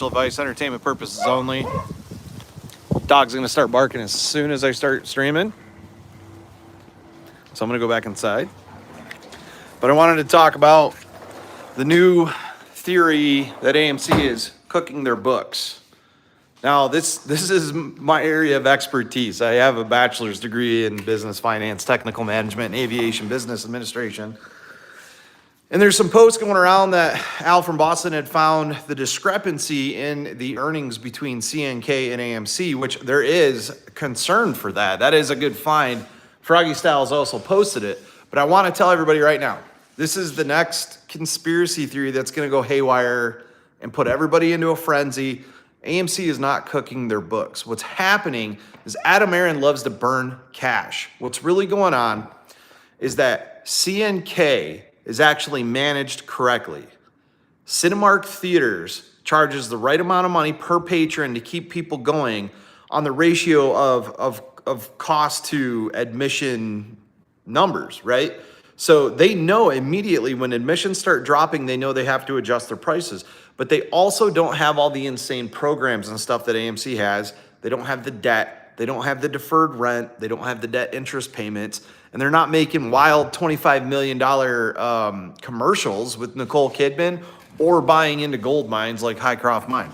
financial advice, entertainment purposes only. Dog's gonna start barking as soon as I start streaming. So I'm gonna go back inside. But I wanted to talk about the new theory that AMC is cooking their books. Now, this is my area of expertise. I have a bachelor's degree in business finance, technical management, and aviation business administration. And there's some posts going around that Al from Boston had found the discrepancy in the earnings between CNK and AMC, which there is concern for that. That is a good find. Froggy Styles also posted it. But I want to tell everybody right now, this is the next conspiracy theory that's going to go haywire and put everybody into a frenzy. AMC is not cooking their books. What's happening is Adam Aron loves to burn cash. What's really going on is that CNK is actually managed correctly. Cinemark Theaters charges the right amount of money per patron to keep people going on the ratio of cost to admission numbers, right? So they know immediately when admissions start dropping, they know they have to adjust their prices. But they also don't have all the insane programs and stuff that AMC has. They don't have the debt. They don't have the deferred rent. They don't have the debt interest payments. And they're not making wild $25 million commercials with Nicole Kidman or buying into gold mines like Highcroft Mine.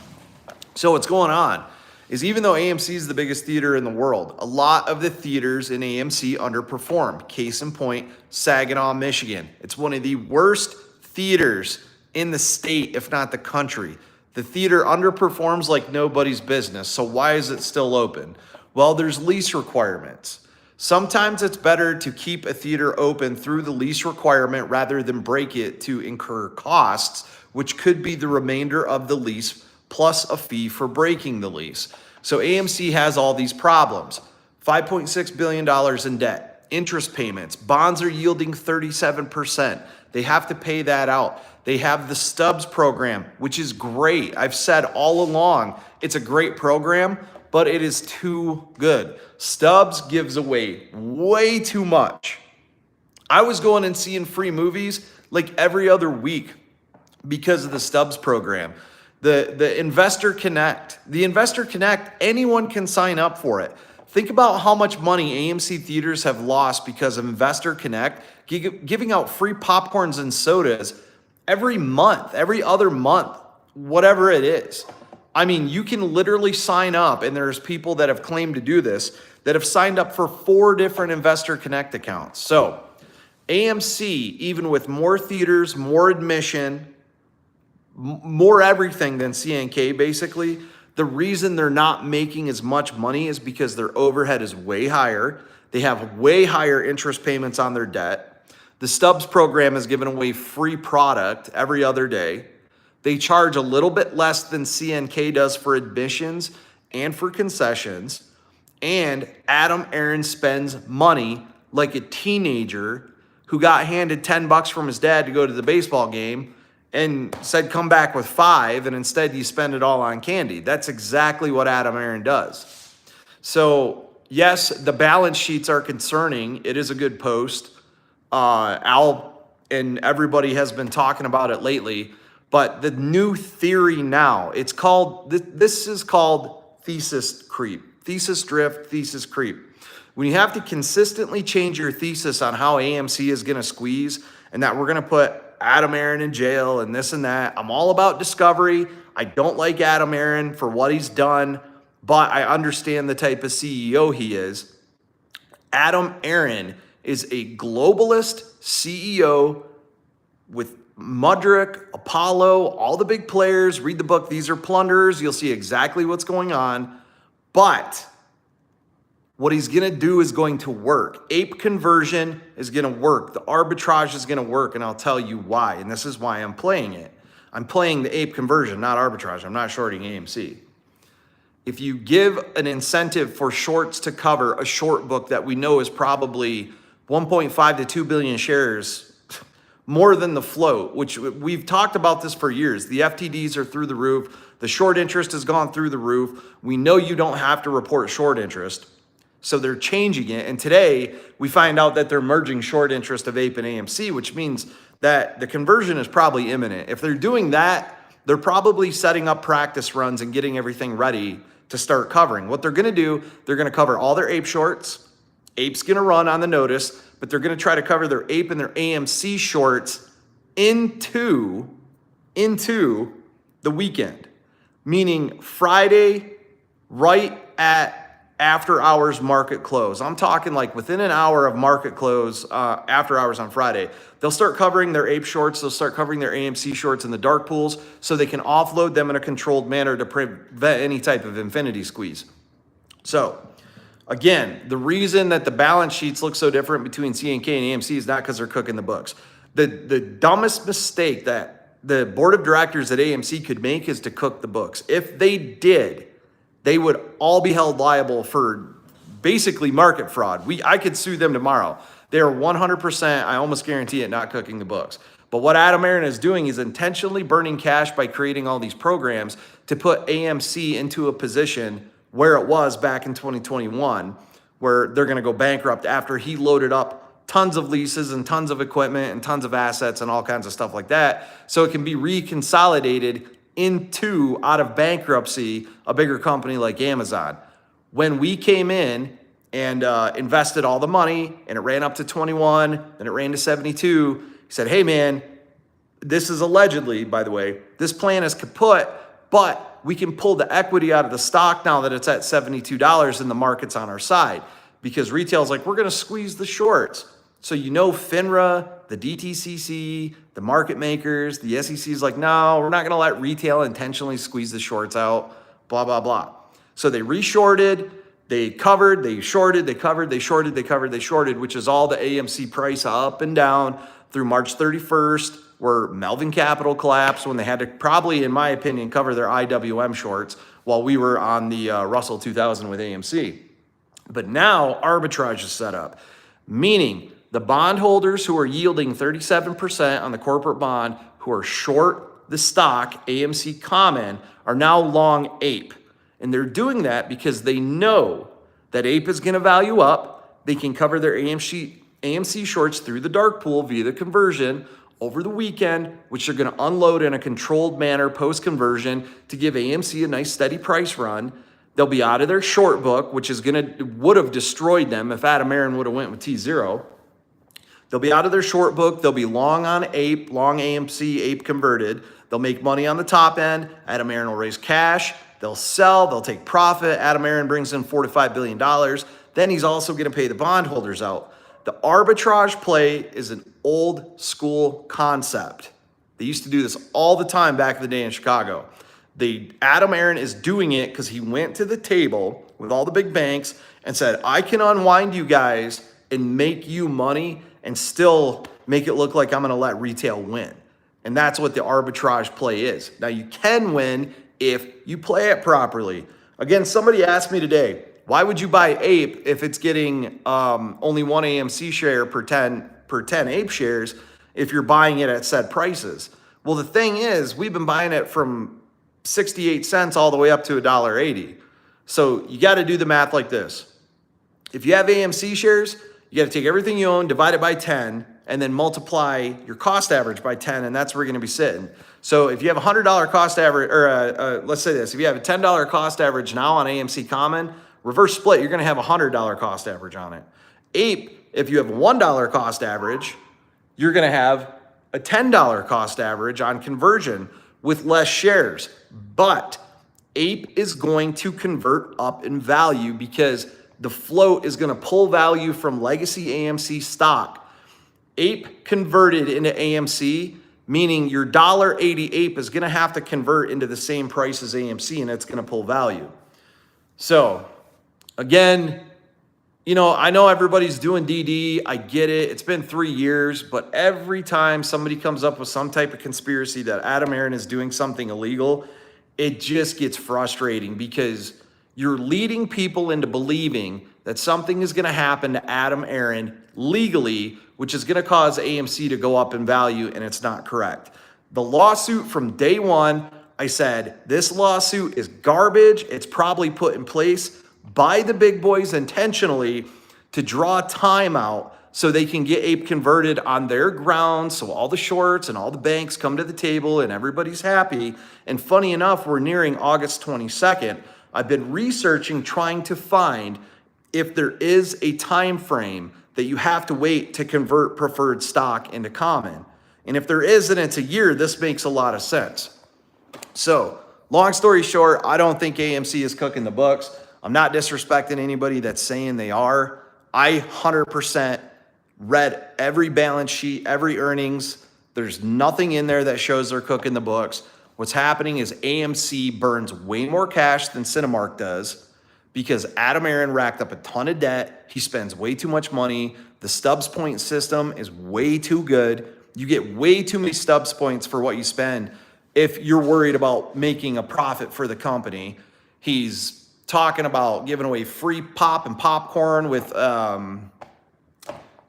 So what's going on is even though AMC is the biggest theater in the world, a lot of the theaters in AMC underperform. Case in point, Saginaw, Michigan. It's one of the worst theaters in the state, if not the country. The theater underperforms like nobody's business. So why is it still open? Well, there's lease requirements. Sometimes it's better to keep a theater open through the lease requirement rather than break it to incur costs, which could be the remainder of the lease plus a fee for breaking the lease. So AMC has all these problems. $5.6 billion in debt, interest payments, bonds are yielding 37%. They have to pay that out. They have the Stubs program, which is great. I've said all along, it's a great program, but it is too good. Stubs gives away way too much. I was going and seeing free movies like every other week because of the Stubs program. The Investor Connect. The Investor Connect, anyone can sign up for it. Think about how much money AMC theaters have lost because of Investor Connect, giving out free popcorns and sodas every month, every other month, whatever it is. I mean, you can literally sign up, and there's people that have claimed to do this, that have signed up for 4 different Investor Connect accounts. So AMC, even with more theaters, more admission, more everything than CNK, basically, the reason they're not making as much money is because their overhead is way higher. They have way higher interest payments on their debt. The Stubs program is giving away free product every other day. They charge a little bit less than CNK does for admissions and for concessions. And Adam Aron spends money like a teenager who got handed $10 from his dad to go to the baseball game and said, come back with 5, and instead you spend it all on candy. That's exactly what Adam Aron does. So yes, the balance sheets are concerning. It is a good post. Al and everybody has been talking about it lately, but the new theory now, it's called, this is called thesis creep, thesis drift, thesis creep. When you have to consistently change your thesis on how AMC is going to squeeze and that we're going to put Adam Aron in jail and this and that. I'm all about discovery. I don't like Adam Aron for what he's done, but I understand the type of CEO he is. Adam Aron is a globalist CEO with Mudrick, Apollo, all the big players. Read the book, These Are Plunderers. You'll see exactly what's going on. But what he's going to do is going to work. Ape conversion is going to work. The arbitrage is going to work, and I'll tell you why. And this is why I'm playing it. I'm playing the ape conversion, not arbitrage. I'm not shorting AMC. If you give an incentive for shorts to cover a short book that we know is probably 1.5 to 2 billion shares, more than the float, which we've talked about this for years. The FTDs are through the roof. The short interest has gone through the roof. We know you don't have to report short interest. So they're changing it. And today we find out that they're merging short interest of APE and AMC, which means that the conversion is probably imminent. If they're doing that, they're probably setting up practice runs and getting everything ready to start covering. What they're going to do, they're going to cover all their ape shorts. Ape's going to run on the notice, but they're going to try to cover their ape and their AMC shorts into the weekend, meaning Friday right at after hours market close. I'm talking like within an hour of market close, after hours on Friday. They'll start covering their ape shorts. They'll start covering their AMC shorts in the dark pools so they can offload them in a controlled manner to prevent any type of infinity squeeze. So again, the reason that the balance sheets look so different between CNK and AMC is not because they're cooking the books. The dumbest mistake that the board of directors at AMC could make is to cook the books. If they did, they would all be held liable for basically market fraud. I could sue them tomorrow. They're 100%, I almost guarantee it, not cooking the books. But what Adam Aron is doing is intentionally burning cash by creating all these programs to put AMC into a position where it was back in 2021, where they're going to go bankrupt after he loaded up tons of leases and tons of equipment and tons of assets and all kinds of stuff like that. So it can be reconsolidated into, out of bankruptcy, a bigger company like Amazon. When we came in and invested all the money and it ran up to 21, then it ran to 72, he said, hey man, this is allegedly, by the way, this plan is kaput, but we can pull the equity out of the stock now that it's at $72 and the market's on our side. Because retail's like, we're gonna squeeze the shorts. So FINRA, the DTCC, the market makers, the SEC is like, no, we're not going to let retail intentionally squeeze the shorts out, blah, blah, blah. So they reshorted, they covered, they shorted, they covered, they shorted, they covered, they shorted, which is all the AMC price up and down through March 31st, where Melvin Capital collapsed when they had to probably, in my opinion, cover their IWM shorts while we were on the Russell 2000 with AMC. But now Arbitrage is set up, meaning the bondholders who are yielding 37% on the corporate bond, who are short the stock, AMC common, are now long APE. And they're doing that because they know that APE is going to value up. They can cover their AMC shorts through the dark pool via the conversion over the weekend, which they're going to unload in a controlled manner post-conversion to give AMC a nice steady price run. They'll be out of their short book, which would have destroyed them if Adam Aron would have went with T0. They'll be out of their short book. They'll be long on APE, long AMC, APE converted. They'll make money on the top end. Adam Aron will raise cash. They'll sell. They'll take profit. Adam Aron brings in $4 to $5 billion. Then he's also going to pay the bondholders out. The arbitrage play is an old school concept. They used to do this all the time back in the day in Chicago. Adam Aron is doing it because he went to the table with all the big banks and said, I can unwind you guys and make you money and still make it look like I'm going to let retail win. And that's what the arbitrage play is. Now, you can win if you play it properly. Again, somebody asked me today, why would you buy APE if it's getting only one AMC share per 10 APE shares if you're buying it at set prices? Well, the thing is, we've been buying it from 68 cents all the way up to $1.80. So you got to do the math like this. If you have AMC shares, you got to take everything you own, divide it by 10, and then multiply your cost average by 10, and that's where you're going to be sitting. So if you have a $100 cost average, or let's say this, if you have a $10 cost average now on AMC Common, reverse split, you're going to have a $100 cost average on it. APE, if you have a $1 cost average, you're going to have a $10 cost average on conversion with less shares. But APE is going to convert up in value because the float is going to pull value from legacy AMC stock. APE converted into AMC, meaning your $1.80 APE is going to have to convert into the same price as AMC, and it's going to pull value. So, again, I know everybody's doing DD. I get it. It's been 3 years, but every time somebody comes up with some type of conspiracy that Adam Aron is doing something illegal, it just gets frustrating because you're leading people into believing that something is going to happen to Adam Aron legally, which is going to cause AMC to go up in value, and it's not correct. The lawsuit from day one, I said, this lawsuit is garbage. It's probably put in place by the big boys intentionally to draw time out so they can get Ape converted on their ground, so all the shorts and all the banks come to the table and everybody's happy. And funny enough, we're nearing August 22nd. I've been researching, trying to find if there is a time frame that you have to wait to convert preferred stock into common. And if there is, and it's a year, this makes a lot of sense. So long story short, I don't think AMC is cooking the books. I'm not disrespecting anybody that's saying they are. I 100% read every balance sheet, every earnings. There's nothing in there that shows they're cooking the books. What's happening is AMC burns way more cash than Cinemark does because Adam Aron racked up a ton of debt. He spends way too much money. The Stubbs point system is way too good. You get way too many Stubbs points for what you spend if you're worried about making a profit for the company. He's talking about giving away free pop and popcorn with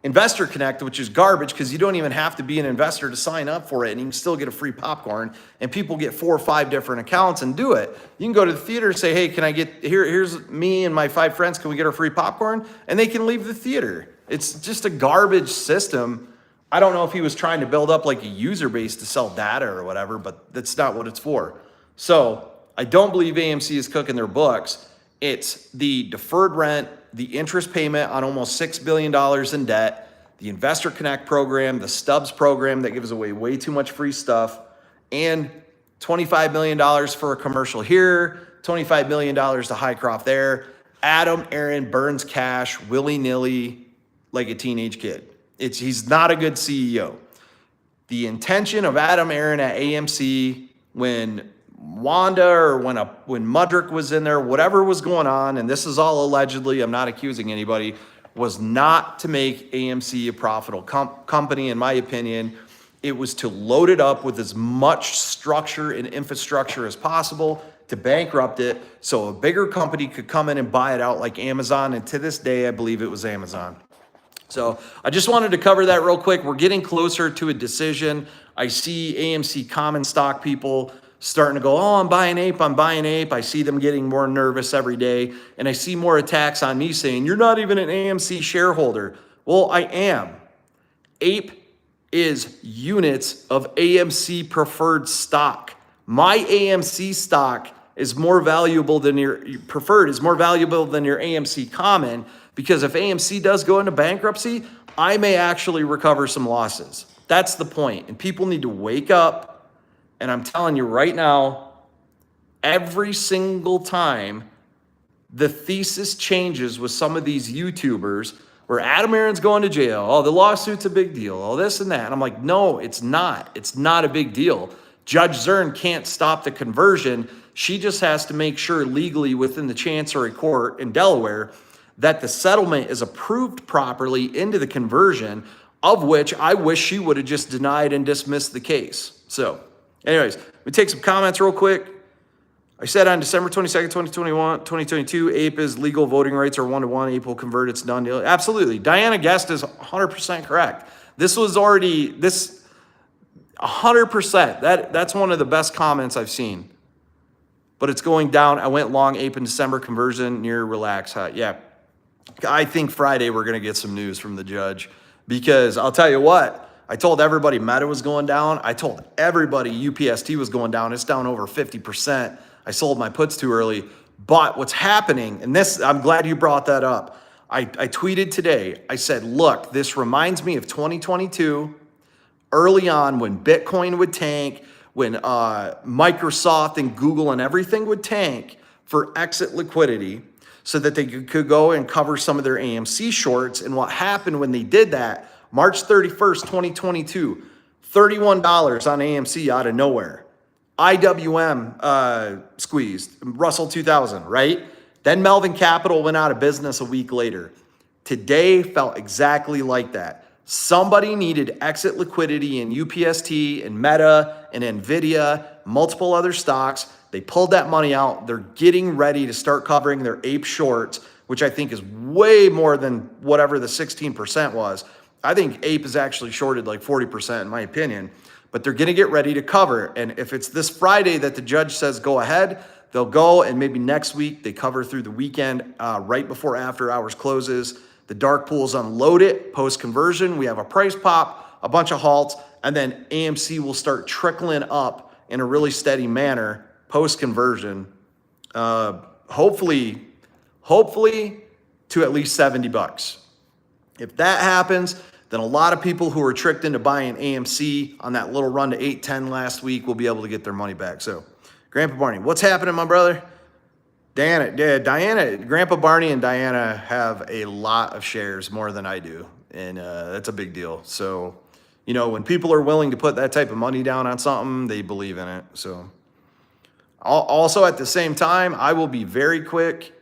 Investor Connect, which is garbage because you don't even have to be an investor to sign up for it, and you can still get a free popcorn, and people get 4 or 5 different accounts and do it. You can go to the theater and say, hey, can I get, here's me and my 5 friends, can we get our free popcorn? And they can leave the theater. It's just a garbage system. I don't know if he was trying to build up like a user base to sell data or whatever, but that's not what it's for. So I don't believe AMC is cooking their books. It's the deferred rent, the interest payment on almost $6 billion in debt, the Investor Connect program, the Stubbs program that gives away way too much free stuff, and $25 million for a commercial here, $25 million to Highcroft there. Adam Aron burns cash willy-nilly like a teenage kid. He's not a good CEO. The intention of Adam Aron at AMC when Wanda or when Mudrick was in there, whatever was going on, and this is all allegedly, I'm not accusing anybody, was not to make AMC a profitable company, in my opinion. It was to load it up with as much structure and infrastructure as possible to bankrupt it so a bigger company could come in and buy it out like Amazon, and to this day, I believe it was Amazon. So I just wanted to cover that real quick. We're getting closer to a decision. I see AMC common stock people starting to go, oh, I'm buying Ape, I'm buying Ape. I see them getting more nervous every day. And I see more attacks on me saying, you're not even an AMC shareholder. Well, I am. Ape is units of AMC preferred stock. My AMC stock is more valuable than your preferred, is more valuable than your AMC common, because if AMC does go into bankruptcy, I may actually recover some losses. That's the point. And people need to wake up. And I'm telling you right now, every single time the thesis changes with some of these YouTubers where Adam Aron's going to jail, oh, the lawsuit's a big deal, all this and that. And I'm like, no, it's not. It's not a big deal. Judge Zern can't stop the conversion. She just has to make sure legally within the Chancery Court in Delaware that the settlement is approved properly into the conversion, of which I wish she would have just denied and dismissed the case. So anyways, let me take some comments real quick. I said on December 22nd, 2022, Ape is legal voting rights are 1-to-1. Ape will convert, it's done deal. Absolutely. Diana Guest is 100% correct. This was already, 100%. That's one of the best comments I've seen. But it's going down. I went long Ape in December, conversion near relax. Yeah. I think Friday we're going to get some news from the judge, because I'll tell you what, I told everybody Meta was going down. I told everybody UPST was going down. It's down over 50%. I sold my puts too early. But what's happening, and this, I'm glad you brought that up. I tweeted today, I said, look, this reminds me of 2022, early on when Bitcoin would tank, when Microsoft and Google and everything would tank for exit liquidity so that they could go and cover some of their AMC shorts. And what happened when they did that, March 31st, 2022, $31 on AMC out of nowhere. IWM squeezed, Russell 2000, right? Then Melvin Capital went out of business a week later. Today felt exactly like that. Somebody needed exit liquidity in UPST and Meta and NVIDIA, multiple other stocks. They pulled that money out. They're getting ready to start covering their Ape shorts, which I think is way more than whatever the 16% was. I think Ape is actually shorted like 40% in my opinion, but they're going to get ready to cover. And if it's this Friday that the judge says go ahead, they'll go, and maybe next week they cover through the weekend, right before after hours closes. The dark pools unload it post-conversion. We have a price pop, a bunch of halts, and then AMC will start trickling up in a really steady manner post-conversion. Hopefully to at least $70. If that happens, then a lot of people who were tricked into buying AMC on that little run to 810 last week will be able to get their money back. So, Grandpa Barney, what's happening, my brother? Diana, Grandpa Barney and Diana have a lot of shares, more than I do, and that's a big deal. So, you know, when people are willing to put that type of money down on something, they believe in it. So, also at the same time, I will be very quick.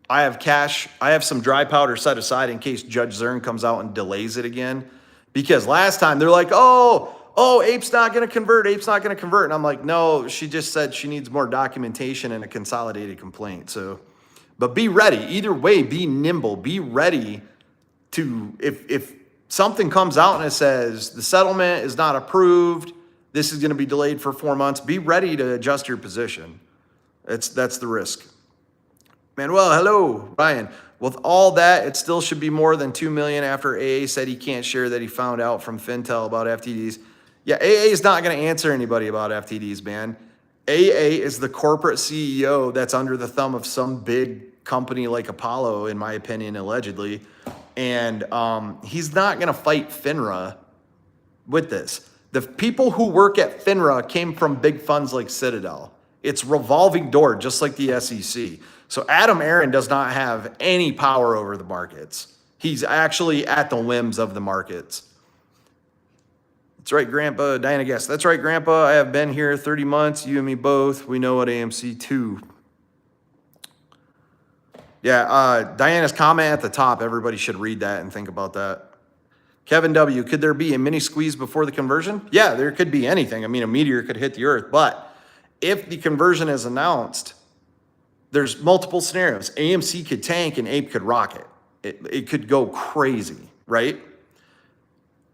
I have cash. I have some dry powder set aside in case Judge Zern comes out and delays it again. Because last time they're like, oh, Ape's not going to convert. Ape's not going to convert. And I'm like, no, she just said she needs more documentation and a consolidated complaint. So, but be ready. Either way, be nimble. Be ready to, if something comes out and it says the settlement is not approved, this is going to be delayed for 4 months, be ready to adjust your position. That's the risk. Manuel, hello, Ryan. With all that, it still should be more than 2 million after AA said he can't share that he found out from Fintel about FTDs. Yeah, AA is not going to answer anybody about FTDs, man. AA is the corporate CEO that's under the thumb of some big company like Apollo, in my opinion, allegedly. And he's not going to fight FINRA with this. The people who work at FINRA came from big funds like Citadel. It's revolving door, just like the SEC. So Adam Aaron does not have any power over the markets. He's actually at the whims of the markets. That's right, Grandpa. Diana guessed. That's right, Grandpa. I have been here 30 months. You and me both. We know what AMC too. Yeah, Diana's comment at the top. Everybody should read that and think about that. Kevin W., could there be a mini squeeze before the conversion? Yeah, there could be anything. I mean, a meteor could hit the earth. But if the conversion is announced, there's multiple scenarios. AMC could tank and Ape could rocket. It could go crazy, right?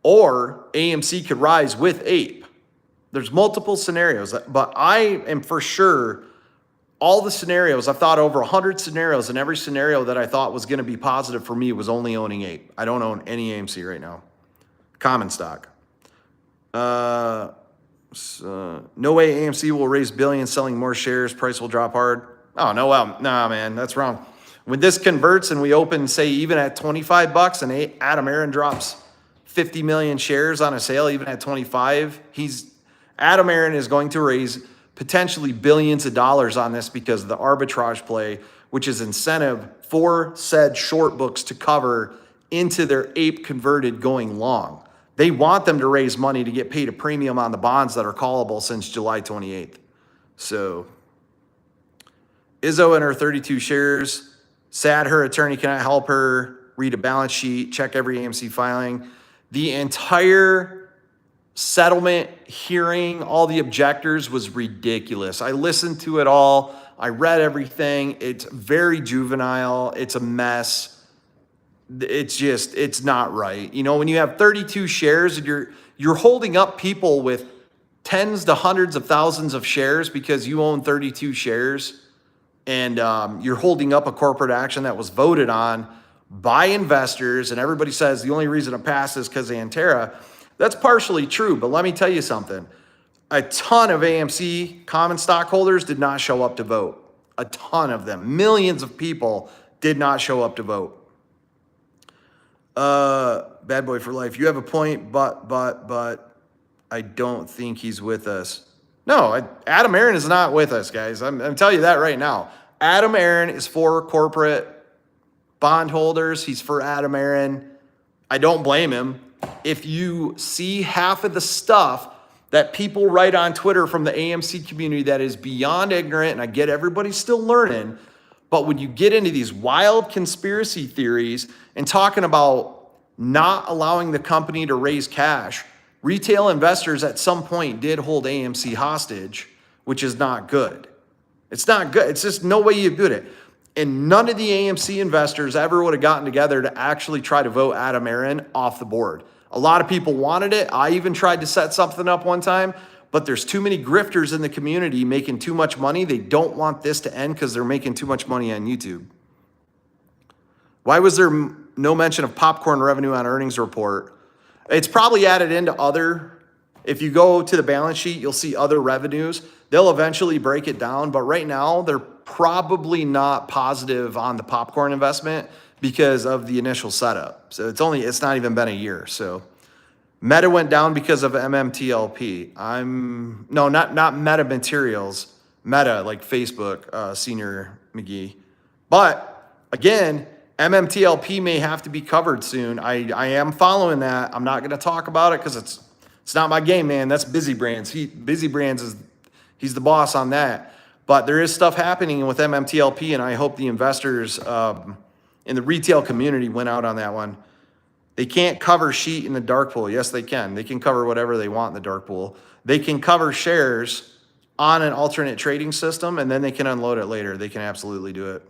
Or AMC could rise with Ape. There's multiple scenarios, but I am for sure, all the scenarios, I've thought over 100 scenarios, and every scenario that I thought was going to be positive for me was only owning Ape. I don't own any AMC right now. Common stock. No way AMC will raise billions selling more shares. Price will drop hard. Oh, no, well, nah, man, that's wrong. When this converts and we open, say, even at $25 and Adam Aaron drops 50 million shares on a sale, even at 25, Adam Aaron is going to raise potentially billions of dollars on this because of the arbitrage play, which is incentive for said short books to cover into their Ape converted going long. They want them to raise money to get paid a premium on the bonds that are callable since July 28th. So Izzo and her 32 shares, sad her attorney cannot help her read a balance sheet, check every AMC filing. The entire settlement hearing, all the objectors was ridiculous. I listened to it all. I read everything. It's very juvenile. It's a mess. It's not right. You know, when you have 32 shares and you're holding up people with tens to hundreds of thousands of shares because you own 32 shares, and you're holding up a corporate action that was voted on by investors, and everybody says the only reason it passed is because of Antera. That's partially true, but let me tell you something. A ton of AMC common stockholders did not show up to vote. A ton of them. Millions of people did not show up to vote. Bad boy for life. You have a point, but I don't think he's with us. No, Adam Aaron is not with us, guys. I'm telling you that right now. Adam Aaron is for corporate bondholders. He's for Adam Aaron. I don't blame him. If you see half of the stuff that people write on Twitter from the AMC community that is beyond ignorant, and I get everybody's still learning, but when you get into these wild conspiracy theories and talking about not allowing the company to raise cash, retail investors at some point did hold AMC hostage, which is not good. It's not good. It's just no way you do it. And none of the AMC investors ever would have gotten together to actually try to vote Adam Aaron off the board. A lot of people wanted it. I even tried to set something up one time, but there's too many grifters in the community making too much money. They don't want this to end because they're making too much money on YouTube. Why was there no mention of popcorn revenue on earnings report. It's probably added into other. If you go to the balance sheet, you'll see other revenues. They'll eventually break it down, but right now they're probably not positive on the popcorn investment because of the initial setup. So it's not even been a year. So Meta went down because of MMTLP. Not Meta Materials, Meta like Facebook, Senior McGee. But again, MMTLP may have to be covered soon. I am following that. I'm not going to talk about it because it's not my game, man. That's Busy Brands. He's the boss on that. But there is stuff happening with MMTLP, and I hope the investors in the retail community went out on that one. They can't cover sheet in the dark pool. Yes, they can. They can cover whatever they want in the dark pool. They can cover shares on an alternate trading system, and then they can unload it later. They can absolutely do it.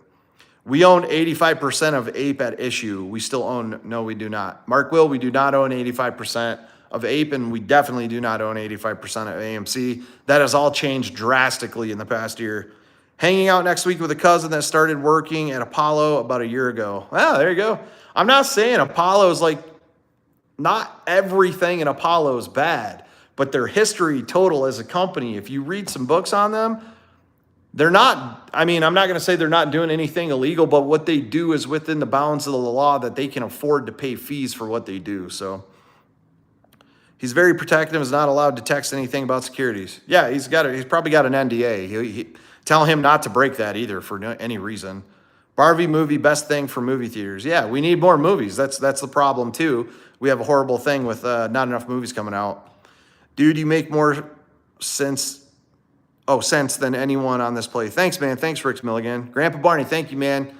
We own 85% of APE at issue. We still own, no, we do not. Mark Will, we do not own 85% of APE, and we definitely do not own 85% of AMC. That has all changed drastically in the past year. Hanging out next week with a cousin that started working at Apollo about a year ago. Well, there you go. I'm not saying Apollo is like, not everything in Apollo is bad, but their history total as a company, if you read some books on them, they're not, I'm not going to say they're not doing anything illegal, but what they do is within the bounds of the law that they can afford to pay fees for what they do. So he's very protective, is not allowed to text anything about securities. Yeah, he's probably got an NDA. Tell him not to break that either for any reason. Barbie movie, best thing for movie theaters. Yeah, we need more movies. That's the problem too. We have a horrible thing with not enough movies coming out. Dude, you make more sense than anyone on this play. Thanks, man. Thanks, Rick Milligan. Grandpa Barney, thank you, man. I'm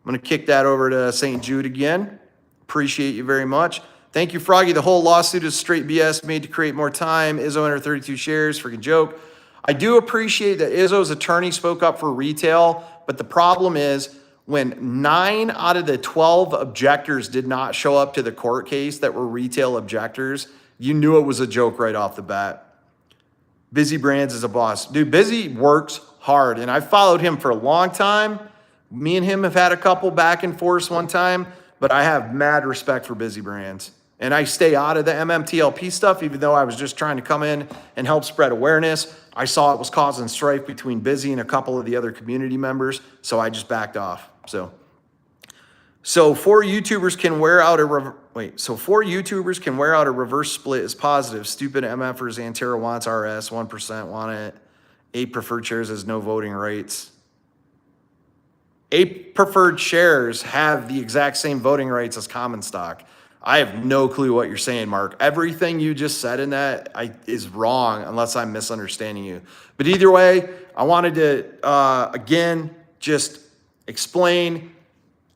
going to kick that over to St. Jude again. Appreciate you very much. Thank you, Froggy. The whole lawsuit is straight BS made to create more time. Izzo under 32 shares. Freaking joke. I do appreciate that Izzo's attorney spoke up for retail, but the problem is when 9 out of the 12 objectors did not show up to the court case that were retail objectors, you knew it was a joke right off the bat. Busy Brands is a boss. Dude, Busy works hard, and I've followed him for a long time. Me and him have had a couple back and forth one time, but I have mad respect for Busy Brands. And I stay out of the MMTLP stuff, even though I was just trying to come in and help spread awareness. I saw it was causing strife between Busy and a couple of the other community members, so I just backed off. So 4 YouTubers can wear out a reverse split is positive. Stupid MFers, Antero wants RS, 1% want it. 8 preferred shares has no voting rights. 8 preferred shares have the exact same voting rights as common stock. I have no clue what you're saying, Mark. Everything you just said in that is wrong unless I'm misunderstanding you. But either way, I wanted to, again, just explain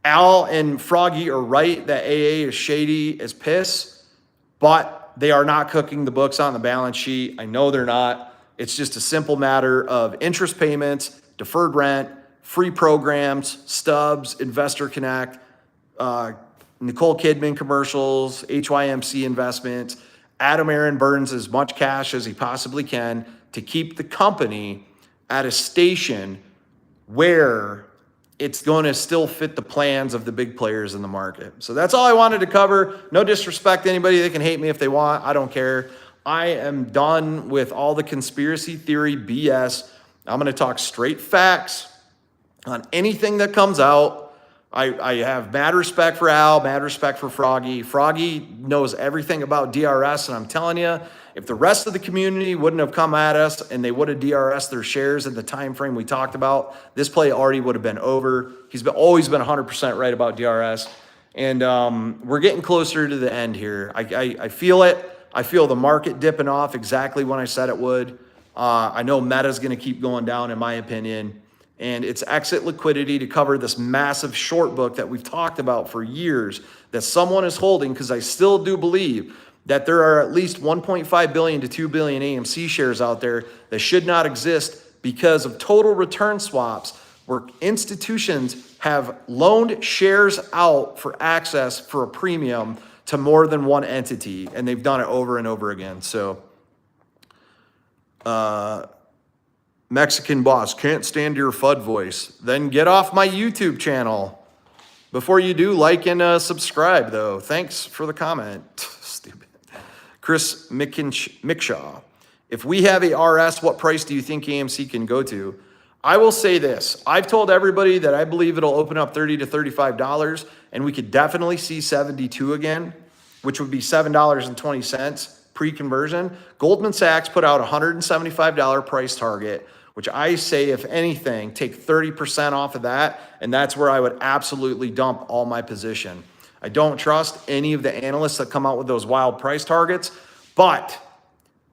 Al and Froggy are right that AA is shady as piss, but they are not cooking the books on the balance sheet. I know they're not. It's just a simple matter of interest payments, deferred rent, free programs, Stubs, Investor Connect, Nicole Kidman commercials, HYMC investments. Adam Aaron burns as much cash as he possibly can to keep the company at a station where it's going to still fit the plans of the big players in the market. So that's all I wanted to cover. No disrespect to anybody. They can hate me if they want. I don't care. I am done with all the conspiracy theory BS. I'm going to talk straight facts on anything that comes out. I have mad respect for Al, mad respect for Froggy. Froggy knows everything about DRS, and I'm telling you, if the rest of the community wouldn't have come at us and they would have DRS their shares in the time frame we talked about, this play already would have been over. He's always been 100% right about DRS, and we're getting closer to the end here. I feel it. I feel the market dipping off exactly when I said it would. I know Meta's going to keep going down, in my opinion. And it's exit liquidity to cover this massive short book that we've talked about for years that someone is holding, because I still do believe that there are at least 1.5 billion to 2 billion AMC shares out there that should not exist because of total return swaps where institutions have loaned shares out for access for a premium to more than one entity, and they've done it over and over again. So, Mexican boss, can't stand your FUD voice. Then get off my YouTube channel. Before you do, like and subscribe, though. Thanks for the comment. Stupid. Chris Mickshaw. If we have a RS, what price do you think AMC can go to? I will say this. I've told everybody that I believe it'll open up $30 to $35, and we could definitely see 72 again, which would be $7.20 pre-conversion. Goldman Sachs put out a $175 price target, which I say, if anything, take 30% off of that, and that's where I would absolutely dump all my position. I don't trust any of the analysts that come out with those wild price targets, but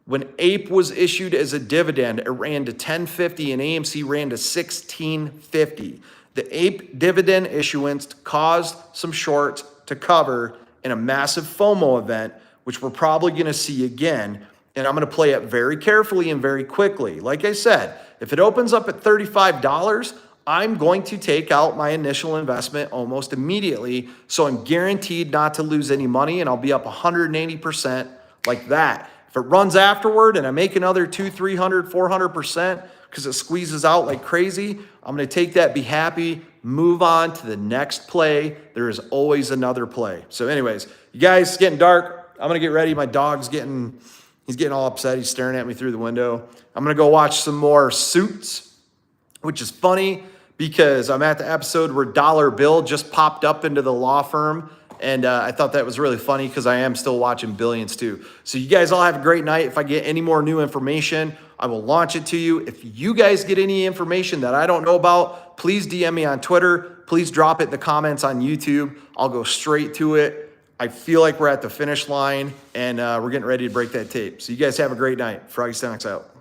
when APE was issued as a dividend, it ran to $10.50 and AMC ran to $16.50. The APE dividend issuance caused some shorts to cover in a massive FOMO event, which we're probably going to see again. And I'm going to play it very carefully and very quickly. Like I said, if it opens up at $35, I'm going to take out my initial investment almost immediately. So I'm guaranteed not to lose any money, and I'll be up 180% like that. If it runs afterward and I make another 200, 300, 400% because it squeezes out like crazy, I'm going to take that, be happy, move on to the next play. There is always another play. So anyways, you guys, it's getting dark. I'm going to get ready. My dog's he's getting all upset. He's staring at me through the window. I'm going to go watch some more Suits, which is funny because I'm at the episode where Dollar Bill just popped up into the law firm. And I thought that was really funny because I am still watching Billions too. So you guys all have a great night. If I get any more new information, I will launch it to you. If you guys get any information that I don't know about, please DM me on Twitter. Please drop it in the comments on YouTube. I'll go straight to it. I feel like we're at the finish line and we're getting ready to break that tape. So you guys have a great night. Froggy Stomach's out.